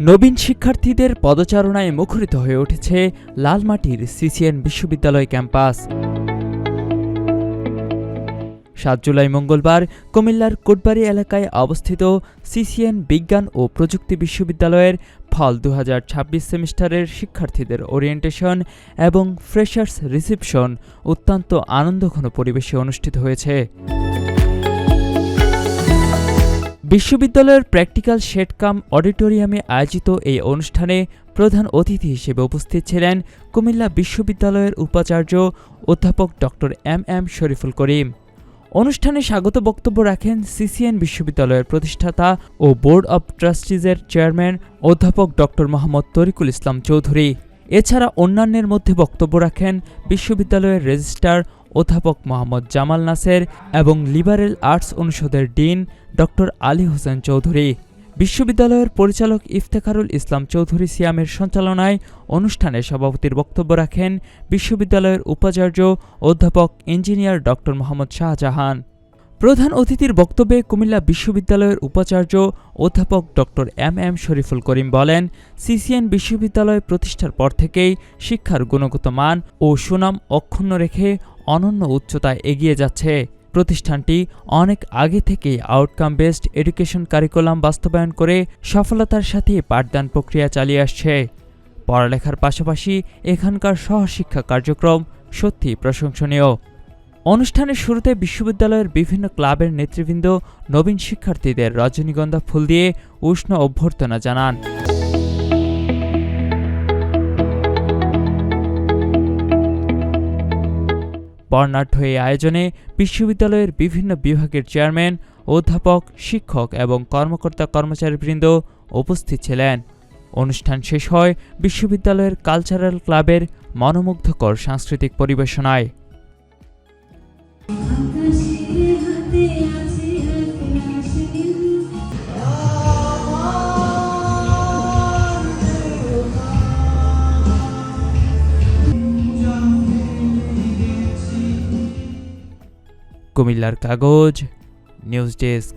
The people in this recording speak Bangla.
নবীন শিক্ষার্থীদের পদচারণায় মুখরিত হয়ে উঠেছে লালমাটির সিসিএন বিশ্ববিদ্যালয় ক্যাম্পাস। ৭ জুলাই মঙ্গলবার কুমিল্লার কোটবাড়ি এলাকায় অবস্থিত সিসিএন বিজ্ঞান ও প্রযুক্তি বিশ্ববিদ্যালয়ের ফল ২০২৬ সেমিস্টারের শিক্ষার্থীদের ওরিয়েন্টেশন এবং ফ্রেশার্স রিসিপশন অত্যন্ত আনন্দঘন পরিবেশে অনুষ্ঠিত হয়েছে। বিশ্ববিদ্যালয়ের প্র্যাকটিক্যাল শেড কাম অডিটোরিয়ামে আয়োজিত এই অনুষ্ঠানে প্রধান অতিথি হিসেবে উপস্থিত ছিলেন কুমিল্লা বিশ্ববিদ্যালয়ের উপাচার্য অধ্যাপক ড.এম.এম. শরীফুল করিম। অনুষ্ঠানে স্বাগত বক্তব্য রাখেন সিসিএন বিশ্ববিদ্যালয়ের প্রতিষ্ঠাতা ও বোর্ড অব ট্রাস্টিজের চেয়ারম্যান অধ্যাপক ড. মোহাম্মদ তরিকুল ইসলাম চৌধুরী। এছাড়া অন্যান্যের মধ্যে বক্তব্য রাখেন বিশ্ববিদ্যালয়ের রেজিস্ট্রার অধ্যাপক মোহাম্মদ জামাল নাসের এবং লিবারেল আর্টস অনুষদের ডিন ড. আলী হোসেন চৌধুরী। বিশ্ববিদ্যালয়ের পরিচালক ইফতেখারুল ইসলাম চৌধুরী সিয়ামের সঞ্চালনায় অনুষ্ঠানে সভাপতির বক্তব্য রাখেন বিশ্ববিদ্যালয়ের উপাচার্য অধ্যাপক ইঞ্জিনিয়ার ড. মোহাম্মদ শাহজাহান। প্রধান অতিথির বক্তব্যে কুমিল্লা বিশ্ববিদ্যালয়ের উপাচার্য অধ্যাপক ড.এম.এম. শরীফুল করিম বলেন, সিসিএন বিশ্ববিদ্যালয় প্রতিষ্ঠার পর থেকেই শিক্ষার গুণগত মান ও সুনাম অক্ষুণ্ণ রেখে অনন্য উচ্চতায় এগিয়ে যাচ্ছে। প্রতিষ্ঠানটি অনেক আগে থেকেই আউটকাম বেসড এডুকেশন কারিকুলাম বাস্তবায়ন করে সফলতার সাথে পাঠদান প্রক্রিয়া চালিয়ে আসছে। পড়ালেখার পাশাপাশি এখানকার সহশিক্ষা কার্যক্রম সত্যি প্রশংসনীয়। অনুষ্ঠানের শুরুতে বিশ্ববিদ্যালয়ের বিভিন্ন ক্লাবের নেতৃবৃন্দ নবীন শিক্ষার্থীদের রজনীগন্ধা ফুল দিয়ে উষ্ণ অভ্যর্থনা জানান। বর্ণাঢ্য এই আয়োজনে বিশ্ববিদ্যালয়ের বিভিন্ন বিভাগের চেয়ারম্যান, অধ্যাপক, শিক্ষক এবং কর্মকর্তা-কর্মচারীবৃন্দ উপস্থিত ছিলেন। অনুষ্ঠান শেষ হয় বিশ্ববিদ্যালয়ের কালচারাল ক্লাবের মনোমুগ্ধকর সাংস্কৃতিক পরিবেশনায়। কুমিল্লার কাগজ নিউজ ডেস্ক।